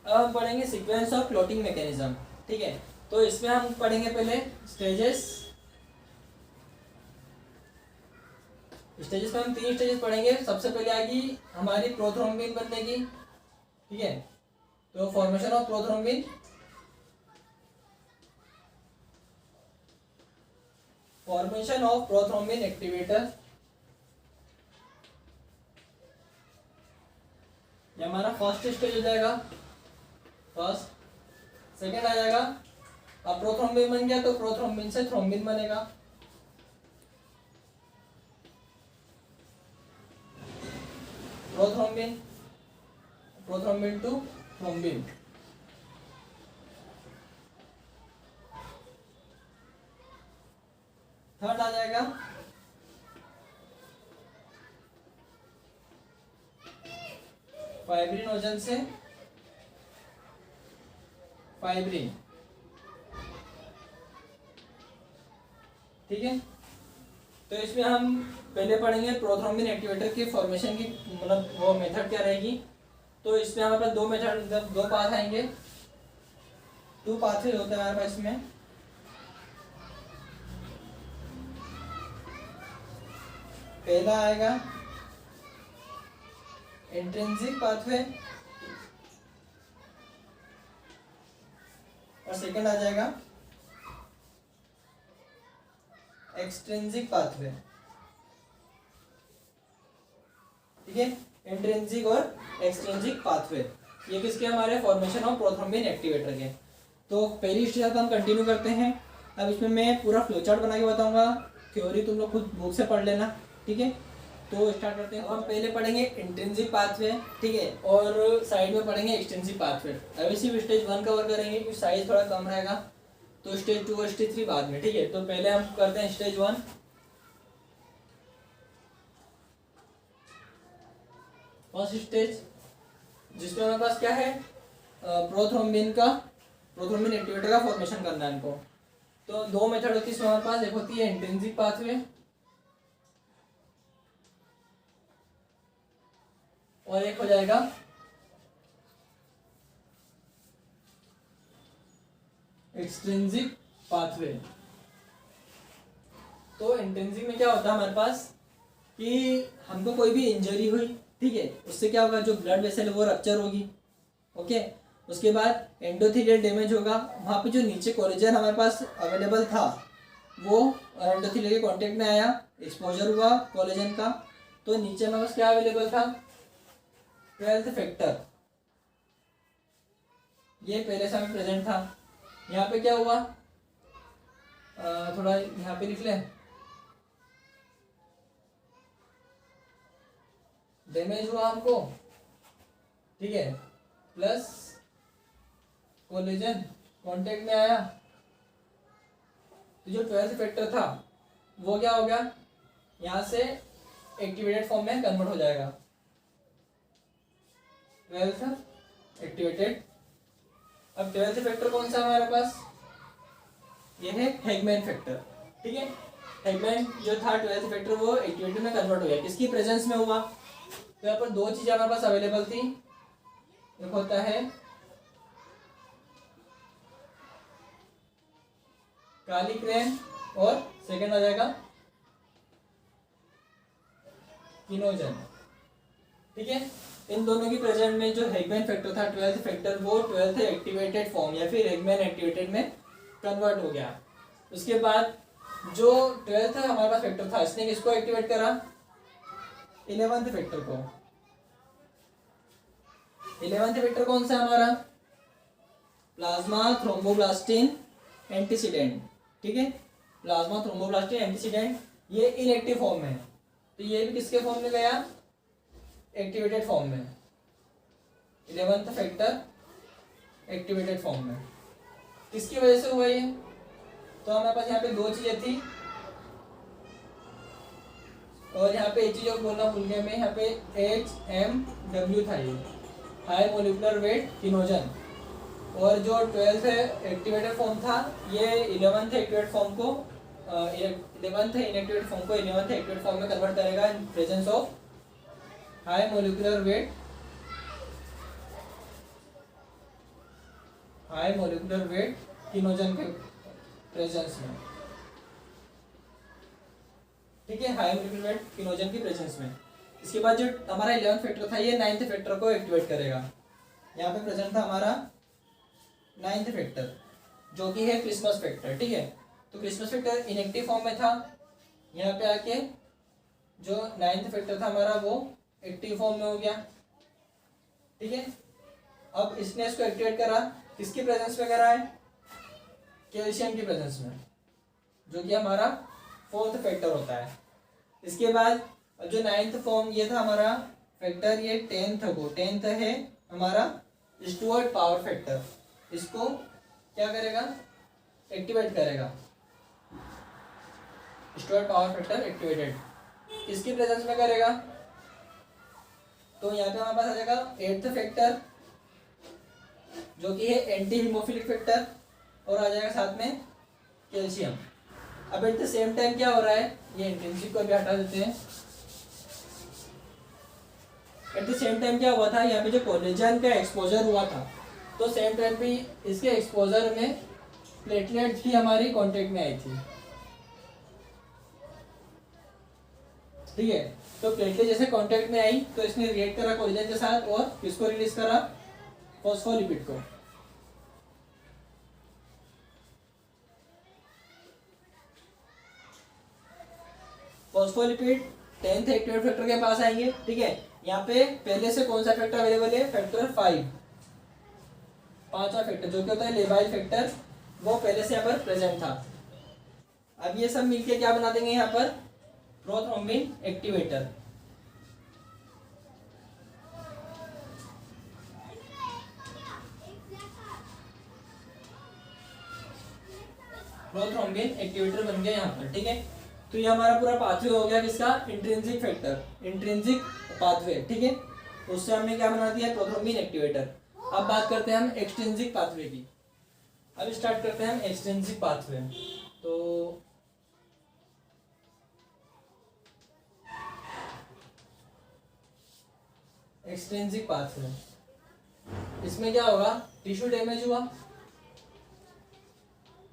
अब हम पढ़ेंगे सीक्वेंस ऑफ क्लोटिंग मैकेनिज्म। ठीक है, तो इसमें हम पढ़ेंगे पहले स्टेजेस। स्टेजेस में हम 3 स्टेजेस पढ़ेंगे। सबसे पहले आएगी हमारी प्रोथ्रोम्बिन बनने की। ठीक है, तो formation of prothrombin, formation of prothrombin activator, ये हमारा फर्स्ट स्टेज हो जाएगा। फर्स्ट। सेकेंड आ जाएगा, अब प्रोथ्रोम्बिन बन गया तो प्रोथ्रोम्बिन से थ्रोम्बिन बनेगा। Prothrombin, prothrombin to thrombin. Third आ जाएगा फाइब्रिनोजन से फाइब्रिन। ठीक है, तो इसमें हम पहले पढ़ेंगे प्रोथ्रोम्बिन एक्टिवेटर की फॉर्मेशन की, मतलब वो मेथड क्या रहेगी। तो इसमें हमारे पास 2 मेथड, मतलब 2 पाथ आएंगे, 2 पाथवे होते हैं हमारे पास इसमें। पहला आएगा इंट्रिंसिक पाथवे और सेकंड आ जाएगा एक्सट्रिंसिक पाथवे। ठीक है, इंट्रिंसिक और एक्सट्रिंसिक पाथवे, ये किसके, हमारे फॉर्मेशन ऑफ प्रोथ्रोम्बिन एक्टिवेटर के। तो पहली स्टेज हम कंटिन्यू करते हैं। अब इसमें मैं पूरा फ्लोचार्ट बना के बताऊंगा, थ्योरी तुम लोग खुद बुक से पढ़ लेना। ठीक है, तो स्टार्ट करते हैं। हम पहले पढ़ेंगे इंट्रिंसिक पाथवे, ठीक है, और साइड में पढ़ेंगे एक्सट्रिंसिक पाथवे। अभी सिर्फ स्टेज 1 कवर करेंगे क्योंकि साइज थोड़ा कम रहेगा, तो स्टेज 2 और स्टेज 3 बाद में। ठीक है, तो पहले हम करते हैं स्टेज 1। फर्स्ट स्टेज जिसमें हमारे पास क्या है, प्रोथ्रोम्बिन एक्टिवेटर का फॉर्मेशन करना है इनको। तो 2 मेथड होती है इसमें हमारे पास, एक होती है इंट्रिंसिक पाथवे और एक हो जाएगा एक्सट्रिंसिक पाथवे। तो इंट्रिंसिक में क्या होता है हमारे पास कि हमको कोई भी इंजरी हुई, ठीक है, उससे क्या होगा, जो ब्लड वेसल है वो रप्चर होगी। ओके, उसके बाद एंडोथेलियल डैमेज होगा, वहाँ पे जो नीचे कोलेजन हमारे पास अवेलेबल था वो एंडोथेलियल के कांटेक्ट में आया, एक्सपोजर हुआ कोलेजन का, तो नीचे हमारे पास क्या अवेलेबल था, 12th फैक्टर, ये पहले से हमें प्रेजेंट था। यहाँ पे क्या हुआ, थोड़ा यहाँ पे लिख ले, डैमेज हुआ हमको, ठीक है, प्लस कोलेजन कांटेक्ट में आया, तो जो 12th फैक्टर था वो क्या हो गया, यहाँ से एक्टिवेटेड फॉर्म में कन्वर्ट हो जाएगा। 12th activated. अब 12th फैक्टर कौन सा हमारे पास, ये है हैगमैन फैक्टर। ठीक है, हैगमैन जो था 12th फैक्टर वो एक्टिवेटेड में कन्वर्ट हो गया, किसकी प्रेजेंस में हुआ। तो यहाँ पर 2 चीजें हमारे पास अवेलेबल थी, एक होता है कालिक्रेन और सेकंड आ जाएगा किनोजन। ठीक है, इन दोनों की प्रेजेंट में जो हैगमैन फैक्टर था 12th फैक्टर, वो 12th एक्टिवेटेड फॉर्म या फिर हैगमैन एक्टिवेटेड में कन्वर्ट हो गया। उसके बाद जो 12th हमारे पास फैक्टर था, इसने किसको एक्टिवेट करा, 11th फैक्टर को। 11th फैक्टर कौन सा हमारा, प्लाज्मा थ्रोम्बोब्लास्टिन एंटीसीडेंट। ठीक है, प्लाज्मा थ्रोम्बोब्लास्टिन एंटीसीडेंट, ये इनएक्टिव फॉर्म में है, तो ये भी किसके फॉर्म में गया, एक्टिवेटेड फॉर्म में। 11th फैक्टर एक्टिवेटेड फॉर्म में, किसकी वजह से हुआ ये, तो हमारे पास यहाँ पे 2 चीजें थी, और यहाँ पे एक चीज और बोलना भूल गया मैं, यहाँ पे HMW था, ये हाई मोलिकुलर वेट किनोजन, और जो 12th एक्टिवेटेड फॉर्म था ये 11th एक्टिवेटेड फॉर्म को 11th इनएक्टिवेटेड फॉर्म को 11th एक्टिवेटेड फॉर्म में कन्वर्ट करेगा in presence of high molecular weight high molecular weight kininogen के प्रेजेंस में, ठीक है, हाई मोलिकुलर वेट किनोजन की प्रेजेंस में। इसके बाद जो हमारा 11th फैक्टर था ये 9th फैक्टर को एक्टिवेट करेगा। यहाँ पे प्रेजेंट था हमारा 9th फैक्टर जो कि है क्रिसमस फैक्टर, ठीक है। तो क्रिसमस फैक्टर इनएक्टिव फॉर्म में था, यहाँ पे आके जो 9th फैक्टर था हमारा वो एक्टिव फॉर्म में हो गया, ठीक है। अब इसने इसको एक्टिवेट करा, किसकी प्रेजेंस में करा है, कैल्शियम की प्रेजेंस में, जो कि हमारा 4th फैक्टर होता है। इसके बाद जो 9th फॉर्म ये था हमारा फैक्टर, ये 10th है हमारा स्टुअर्ट पावर फैक्टर, इसको क्या करेगा, एक्टिवेट करेगा। स्टुअर्ट पावर फैक्टर एक्टिवेटेड किसकी प्रेजेंस में करेगा, तो यहाँ पे हमारे पास आ जाएगा 8th फैक्टर जो कि है एंटी हीमोफिलिक फैक्टर, और आ जाएगा साथ में कैल्शियम। अब एट द सेम टाइम क्या हो रहा है, ये इंट्रिंसिक को भी हटा देते हैं। एट द सेम टाइम क्या हुआ था, यहाँ पे जो कोलेजन का एक्सपोजर हुआ था, तो सेम टाइम पे इसके एक्सपोजर में प्लेटलेट्स भी हमारी कांटेक्ट में आई थी, ठीक है। तो प्लेटलेट जैसे कांटेक्ट में आई तो इसने रिएक्ट करा कोलेजन के साथ और किसको रिलीज करा, फॉस्फोलिपिड को। फॉस्फोलिपिड 10th एक्टिवेट फैक्टर के पास आएंगे, ठीक है। यहाँ पे पहले से कौन सा फैक्टर अवेलेबल है, फैक्टर 5, पांचवा फैक्टर जो कि होता है लेबाइल फैक्टर, वो पहले से यहाँ पर प्रेजेंट था। अब ये सब मिलके क्या बना देंगे यहाँ पर, प्रोथ्रोम्बिन एक्टिवेटर। प्रोथ्रोम्बिन एक्टिवेटर बन गया यहाँ पर, ठीक है। तो ये हमारा पूरा पाथवे हो गया किसका, इंट्रिंसिक फैक्टर, इंट्रिंसिक पाथवे, ठीक है। उससे हमने क्या बना दिया, प्रोथ्रोम्बिन एक्टिवेटर। अब बात करते हैं हम एक्सट्रिंसिक पाथवे की। अब स्टार्ट करते हैं हम एक्सट्रिंसिक पाथवे। तो एक्सट्रिंसिक पाथवे, इसमें क्या होगा, टिश्यू डैमेज हुआ,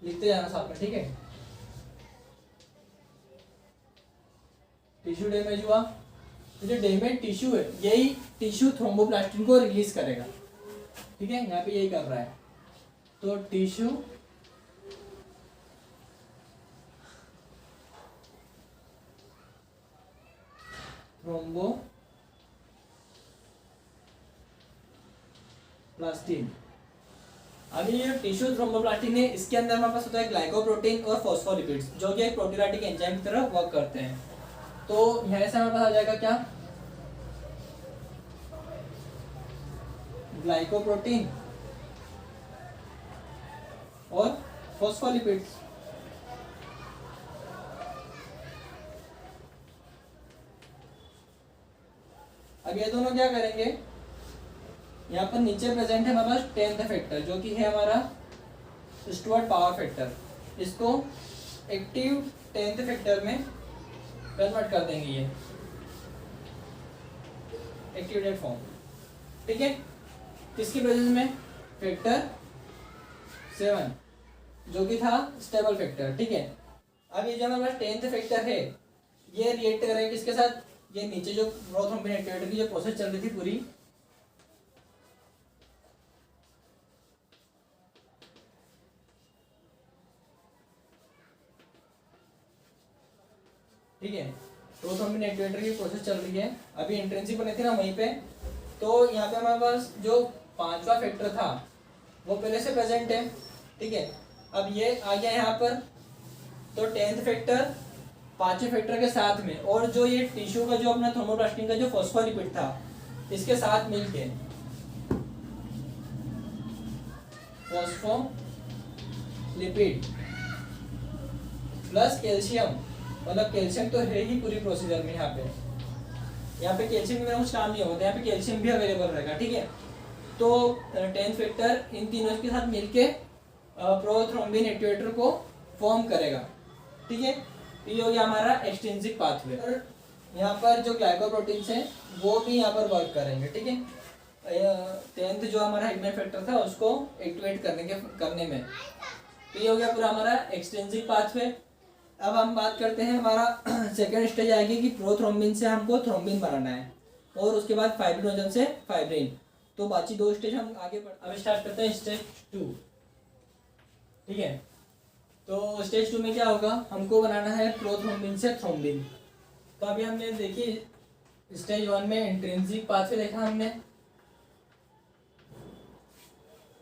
लिखते जाना साथ में, ठीक है। टिश्यू डैमेज हुआ, तो जो डैमेज टिश्यू है यही टिश्यू थ्रोम्बोप्लास्टिन को रिलीज करेगा, ठीक है। यहाँ पे यही कर रहा है, तो टिश्यू थ्रोम्बोप्लास्टिन। अभी ये टिश्यू थ्रोम्बोप्लास्टिन है, इसके अंदर हमारे पास होता है ग्लाइकोप्रोटीन और फॉस्फोलिपिड्स जो कि एक प्रोटीलाइटिक एंजाइम की तरह वर्क करते हैं। तो यहाँ से हमारे पास आ जाएगा क्या, ग्लाइकोप्रोटीन और फॉस्फोलिपिड्स। अब ये दोनों क्या करेंगे, यहाँ पर नीचे प्रेजेंट है हमारे पास 10th फैक्टर जो कि है हमारा स्टुअर्ट पावर फैक्टर, इसको एक्टिव 10th फैक्टर में कन्वर्ट कर देंगे, ये एक्टिवेटेड फॉर्म, ठीक है। किसकी प्रेजेंस में, फैक्टर 7 जो कि था स्टेबल फैक्टर, ठीक है। अब ये जो हमारे पास 10th फैक्टर है ये रिएक्ट करेगा किसके साथ, ये नीचे जो प्रोथ्रोम्बिन एक्टिवेटर की जो प्रोसेस चल रही थी पूरी, ठीक है। प्रोथ्रोम्बिन एक्टिवेटर की प्रोसेस चल रही है, अभी इंट्रिंसिक बने थे ना वहीं पे। तो यहाँ पे हमारे पास जो 5वां फैक्टर था वो पहले से प्रेजेंट है, ठीक है। अब ये आ गया यहाँ पर, तो 10th फैक्टर 5वें फैक्टर के साथ में, और जो ये टिश्यू का जो अपना थर्मोप्लास्टिन का जो फॉस्फोलिपिड था इसके साथ मिलके फॉस्फोलिपिड प्लस कैल्शियम, मतलब कैल्शियम तो है ही पूरी प्रोसीजर में, यहाँ पे कैल्शियम की मेरा कुछ काम नहीं होता, यहाँ पे कैल्शियम भी अवेलेबल रहेगा, ठीक है। तो 10th फैक्टर इन तीनों के साथ मिलके प्रोथ्रोम्बिन एक्टिवेटर को फॉर्म करेगा, ठीक है। ये हो गया हमारा एक्सट्रिंसिक पाथवे। और यहाँ पर जो ग्लाइकोप्रोटीन्स हैं वो भी यहाँ पर वर्क करेंगे, ठीक है। 10th जो हमारा हिगमैन फैक्टर था उसको एक्टिवेट करने में। तो ये हो गया पूरा हमारा एक्सट्रिंसिक पाथवे। अब हम बात करते हैं, हमारा सेकेंड स्टेज आएगी कि प्रोथ्रोम्बिन से हमको थ्रोम्बिन बनाना है और उसके बाद फाइब्रिनोजन से फाइब्रिन। तो बाकी 2 स्टेज हम आगे अब स्टार्ट करते हैं स्टेज 2। ठीक है, तो स्टेज 2 में क्या होगा, हमको बनाना है प्रोथ्रोम्बिन से थ्रोम्बिन। तो अभी हमने देखिए स्टेज 1 में इंट्रिंसिक पाथवे देखा हमने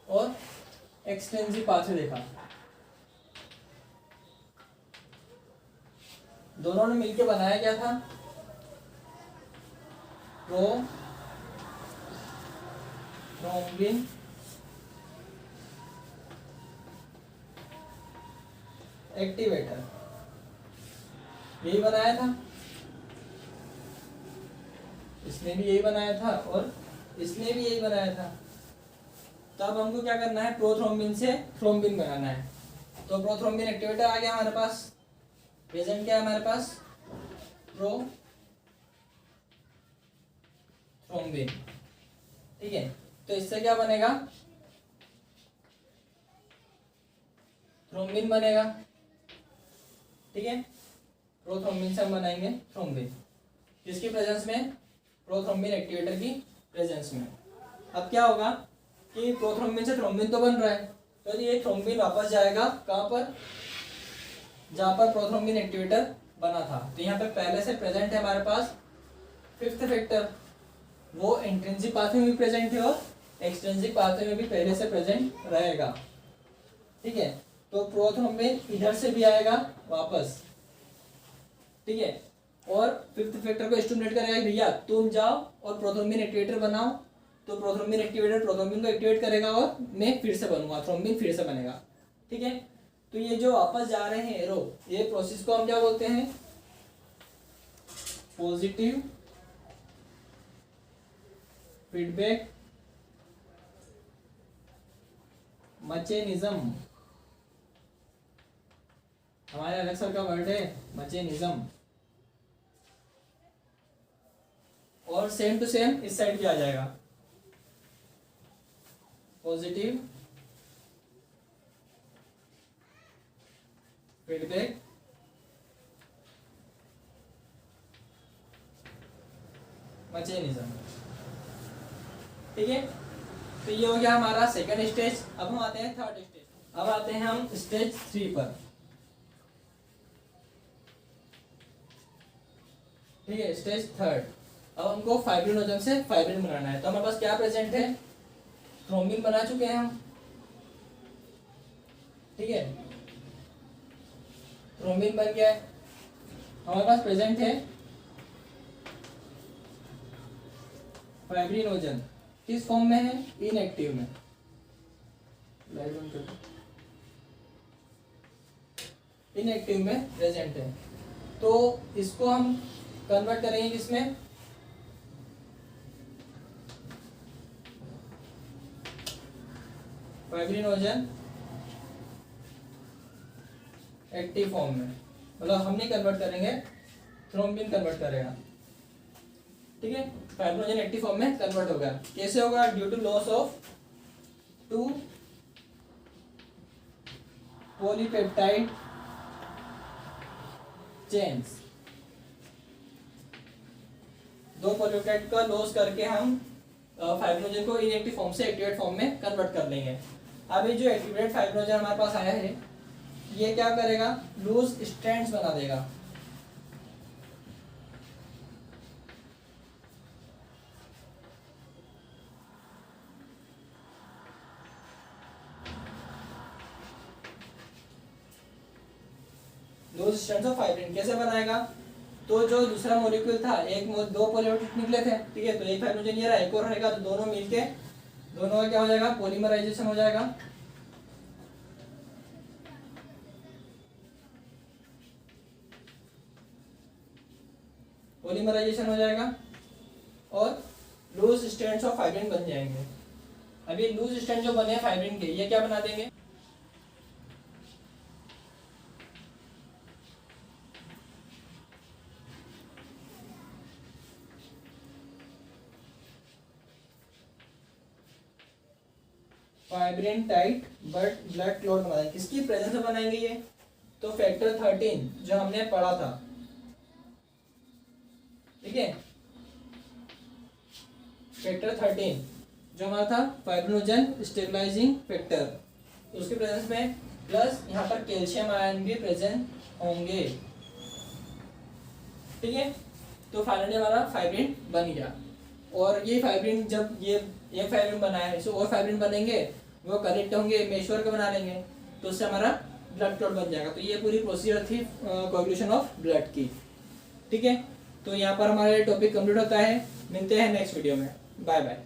और एक्सट्रिंसिक पाथवे देखा। दोनों ने मिलकर बनाया क्या था, प्रोथ्रोम्बिन एक्टिवेटर, यही बनाया था। इसने भी यही बनाया था और इसने भी यही बनाया था। तो अब हमको क्या करना है, प्रोथ्रोम्बिन से थ्रोम्बिन बनाना है। तो प्रोथ्रोम्बिन एक्टिवेटर आ गया हमारे पास। प्रेजेंट क्या है हमारे पास, प्रोथ्रोम्बिन। ठीक है, तो इससे क्या बनेगा, थ्रोम्बिन बनेगा। ठीक है, प्रोथ्रोम्बिन से हम बनाएंगे थ्रोम्बिन, किसकी प्रेजेंस में, प्रोथ्रोम्बिन एक्टिवेटर की प्रेजेंस में। अब क्या होगा कि प्रोथ्रोम्बिन से थ्रोम्बिन तो बन रहा है, तो ये थ्रोम्बिन वापस जाएगा कहाँ पर, जहाँ पर प्रोथ्रोम्बिन एक्टिवेटर बना था। तो यहाँ पे पहले से प्रेजेंट है हमारे पास 5th फैक्टर, वो इंट्रिंसिक पाथवे में भी प्रेजेंट है और एक्सट्रिंसिक पाथवे में भी पहले से प्रेजेंट रहेगा। ठीक है, तो प्रोथ्रोम्बिन इधर से भी आएगा वापस। ठीक है, और 5th फैक्टर को स्टिमुलेट करेगा, भैया तुम जाओ और प्रोथ्रोम्बिन एक्टिवेटर बनाओ। तो प्रोथ्रोम्बिन एक्टिवेटर प्रोथ्रोम्बिन को एक्टिवेट करेगा और मैं फिर से बनूंगा, थ्रोम्बिन फिर से बनेगा। ठीक है, तो ये जो वापस जा रहे हैं एरो, ये प्रोसेस को हम क्या बोलते हैं, पॉजिटिव फीडबैक मैकेनिज्म। हमारे अलग सर का वर्ड है मैकेनिज्म। और सेम टू सेम इस साइड भी आ जाएगा, पॉजिटिव फीडबैक मैकेनिज्म। ठीक है, तो ये हो गया हमारा सेकंड स्टेज। अब हम आते हैं थर्ड स्टेज। अब आते हैं हम स्टेज 3 पर। ठीक है, स्टेज 3। अब हमको फाइब्रिनोजन से फाइब्रिन बनाना है। तो हमारे पास क्या प्रेजेंट है, थ्रोम्बिन बना चुके हैं हम। ठीक है, थ्रोम्बिन बन गया है, हमारे पास प्रेजेंट है फाइब्रिनोजन। किस फॉर्म में है, इनएक्टिव में। लाइट ऑन कर, इनएक्टिव में प्रेजेंट है। तो इसको हम कन्वर्ट करेंगे किसमें, फाइब्रिनोजन एक्टिव फॉर्म में। मतलब हम नहीं कन्वर्ट करेंगे, थ्रोम्बिन कन्वर्ट करेगा। ठीक है, फाइब्रिनोजन एक्टिव फॉर्म में कन्वर्ट होगा। कैसे होगा, due to loss of 2 polypeptide chains. 2 polypeptide का लॉस करके हम फाइब्रिनोजन को इनएक्टिव फॉर्म से एक्टिवेट फॉर्म में कन्वर्ट कर लेंगे। अभी जो एक्टिवेट फाइब्रिनोजन हमारे पास आया है, ये क्या करेगा, लूज स्ट्रैंड्स बना देगा। लूज स्ट्रैंड्स ऑफ फाइब्रिन कैसे बनाएगा, तो जो दूसरा मॉलिक्यूल था, 2 पॉलीपेप्टाइड निकले थे। ठीक है, तो एक फाइब्रिनोजन ये रहा, एक और रहेगा, तो दोनों मिलके दोनों का क्या हो जाएगा, पॉलीमराइजेशन हो जाएगा। पॉलीमराइजेशन हो जाएगा और लूज स्ट्रैंड्स ऑफ फाइब्रिन बन जाएंगे। अब ये लूज स्ट्रैंड जो बने फाइब्रिन के, ये क्या बना देंगे, fibrin tight but blood clot बनाएंगे, किसकी प्रेजेंस में बनाएंगे ये, तो फैक्टर 13 जो हमने पढ़ा था, ठीक है, फैक्टर 13 जो हमारा था फाइब्रिनोजन स्टेबलाइजिंग फैक्टर, उसके प्रेजेंस में प्लस यहाँ पर कैल्शियम आयन भी प्रेजेंट होंगे, ठीक है। तो फाइनली हमारा फाइब्रिन बन गया। और ये फाइब्रिन जब ये एक फाइब्रिन बना है, इससे और फाइब्रिन बनेंगे, वो कनेक्ट होंगे, मेश्योर का बना लेंगे, तो उससे हमारा ब्लड क्लॉट बन जाएगा। तो ये पूरी प्रोसीजर थी कोएगुलेशन ऑफ ब्लड की, ठीक है। तो यहाँ पर हमारा टॉपिक कंप्लीट होता है। मिलते हैं नेक्स्ट वीडियो में। Bye bye.